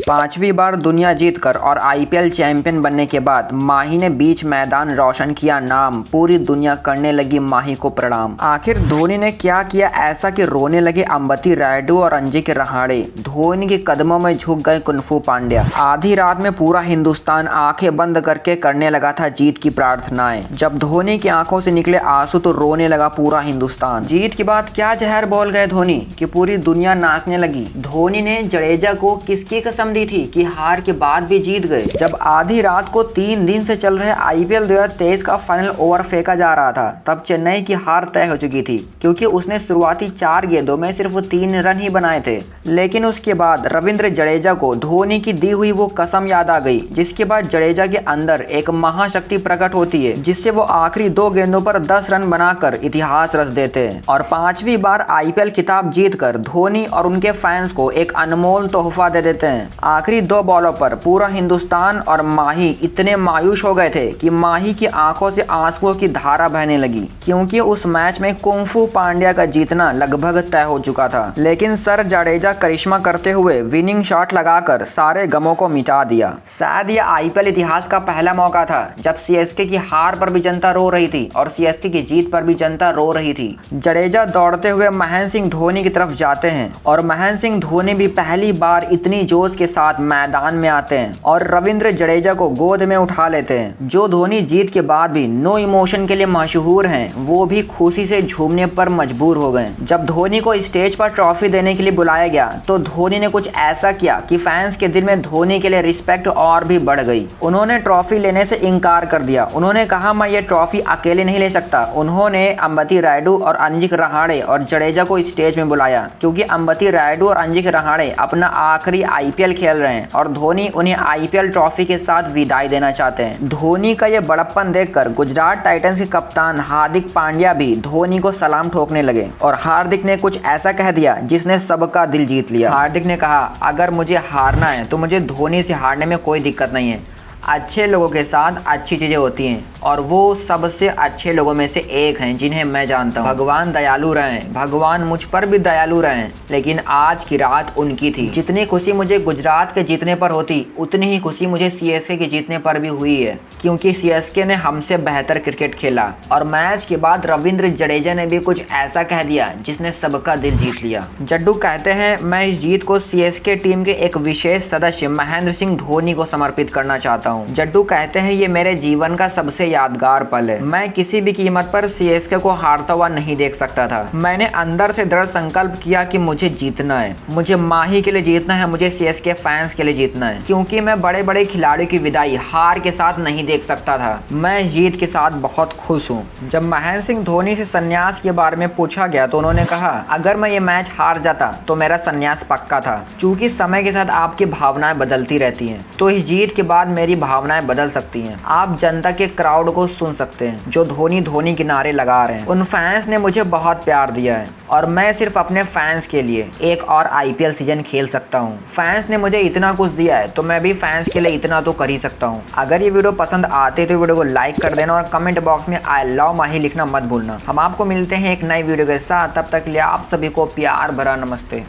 पांचवी बार दुनिया जीतकर और आईपीएल चैंपियन बनने के बाद माही ने बीच मैदान रोशन किया नाम। पूरी दुनिया करने लगी माही को प्रणाम। आखिर धोनी ने क्या किया ऐसा कि रोने लगे अंबती रायडू और अजिंक्य रहाणे। धोनी के कदमों में झुक गए कुंफू पांड्या। आधी रात में पूरा हिंदुस्तान आंखें बंद करके करने लगा था जीत की प्रार्थनाएं। जब धोनी की आंखों से निकले आंसू तो रोने लगा पूरा हिंदुस्तान। जीत के बाद क्या जहर बोल गए धोनी कि पूरी दुनिया नाचने लगी। धोनी ने जडेजा को किसकी कसम दी थी कि हार के बाद भी जीत गए। जब आधी रात को 3 दिन से चल रहे आईपीएल 2023 का फाइनल ओवर फेंका जा रहा था तब चेन्नई की हार तय हो चुकी थी, क्योंकि उसने शुरुआती 4 गेंदों में सिर्फ 3 रन ही बनाए थे। लेकिन उसके बाद रविंद्र जडेजा को धोनी की दी हुई वो कसम याद आ गई, जिसके बाद जडेजा के अंदर एक महाशक्ति प्रकट होती है, जिससे वो आखिरी 2 गेंदों पर 10 रन बनाकर इतिहास रच देते हैं और 5वीं बार आईपीएल खिताब जीतकर धोनी और उनके फैंस को एक अनमोल तोहफा दे देते हैं। आखिरी 2 बॉलों पर पूरा हिंदुस्तान और माही इतने मायूस हो गए थे कि माही की आंखों से आंसुओं की धारा बहने लगी, क्योंकि उस मैच में कुंफू पांड्या का जीतना लगभग तय हो चुका था। लेकिन सर जडेजा करिश्मा करते हुए विनिंग शॉट लगाकर सारे गमों को मिटा दिया। शायद यह आईपीएल इतिहास का पहला मौका था जब सीएसके की हार पर भी जनता रो रही थी और सीएसके की जीत पर भी जनता रो रही थी। जडेजा दौड़ते हुए महेंद्र सिंह धोनी की तरफ जाते हैं और महेंद्र सिंह धोनी भी पहली बार इतनी जोश के साथ मैदान में आते हैं और रविंद्र जडेजा को गोद में उठा लेते हैं। जो धोनी जीत के बाद भी नो इमोशन के लिए मशहूर हैं, वो भी खुशी से झूमने पर मजबूर हो गए। जब धोनी को स्टेज पर ट्रॉफी देने के लिए बुलाया गया तो धोनी ने कुछ ऐसा किया कि फैंस के दिल में धोनी के लिए रिस्पेक्ट और भी बढ़ गई। उन्होंने ट्रॉफी लेने से इनकार कर दिया। उन्होंने कहा मैं ये ट्रॉफी अकेले नहीं ले सकता। उन्होंने अंबती रायडू और अजिंक्य रहाणे और जडेजा को स्टेज में बुलाया, क्योंकि अंबती रायडू और अजिंक्य रहाणे अपना आखिरी आईपीएल खेल रहे हैं और धोनी उन्हें आईपीएल ट्रॉफी के साथ विदाई देना चाहते हैं। धोनी का ये बड़प्पन देखकर गुजरात टाइटंस के कप्तान हार्दिक पांड्या भी धोनी को सलाम ठोकने लगे और हार्दिक ने कुछ ऐसा कह दिया जिसने सबका दिल जीत लिया। हार्दिक ने कहा, अगर मुझे हारना है तो मुझे धोनी से हारने में कोई दिक्कत नहीं है। अच्छे लोगों के साथ अच्छी चीज़ें होती हैं और वो सबसे अच्छे लोगों में से एक हैं जिन्हें मैं जानता हूँ। भगवान दयालु रहें, भगवान मुझ पर भी दयालु रहें, लेकिन आज की रात उनकी थी। जितनी खुशी मुझे गुजरात के जीतने पर होती उतनी ही खुशी मुझे सीएसके के जीतने पर भी हुई है, क्योंकि सीएसके ने हमसे बेहतर क्रिकेट खेला। और मैच के बाद रविंद्र जडेजा ने भी कुछ ऐसा कह दिया जिसने सबका दिल जीत लिया। जड्डू कहते हैं, मैं इस जीत को सीएसके टीम के एक विशेष सदस्य महेंद्र सिंह धोनी को समर्पित करना चाहता हूँ। जड्डू कहते हैं, ये मेरे जीवन का सबसे यादगार पल है। मैं किसी भी कीमत पर सीएसके को हारता हुआ नहीं देख सकता था। मैंने अंदर से दृढ़ संकल्प किया कि मुझे जीतना है, मुझे माही के लिए जीतना है, मुझे सीएसके फैंस के लिए जीतना है, क्योंकि मैं बड़े बड़े खिलाड़ियों की विदाई हार के साथ नहीं देख सकता था। मैं इस जीत के साथ बहुत खुश हूँ। जब महेंद्र सिंह धोनी से संन्यास के बारे में पूछा गया तो उन्होंने कहा, अगर मैं ये मैच हार जाता तो मेरा संन्यास पक्का था। चूंकि समय के साथ आपकी भावनाएं बदलती रहती हैं, तो इस जीत के बाद मेरी भावनाएं बदल सकती हैं। आप जनता के क्राउड को सुन सकते हैं जो धोनी किनारे लगा रहे हैं। उन फैंस ने मुझे बहुत प्यार दिया है और मैं सिर्फ अपने फैंस के लिए एक और आईपीएल सीजन खेल सकता हूं। फैंस ने मुझे इतना कुछ दिया है तो मैं भी फैंस के लिए इतना तो कर ही सकता हूं। अगर ये वीडियो पसंद आते तो वीडियो को लाइक कर देना और कमेंट बॉक्स में आई लव माही लिखना मत भूलना। हम आपको मिलते हैं एक नई वीडियो के साथ, तब तक के लिए आप सभी को प्यार भरा नमस्ते।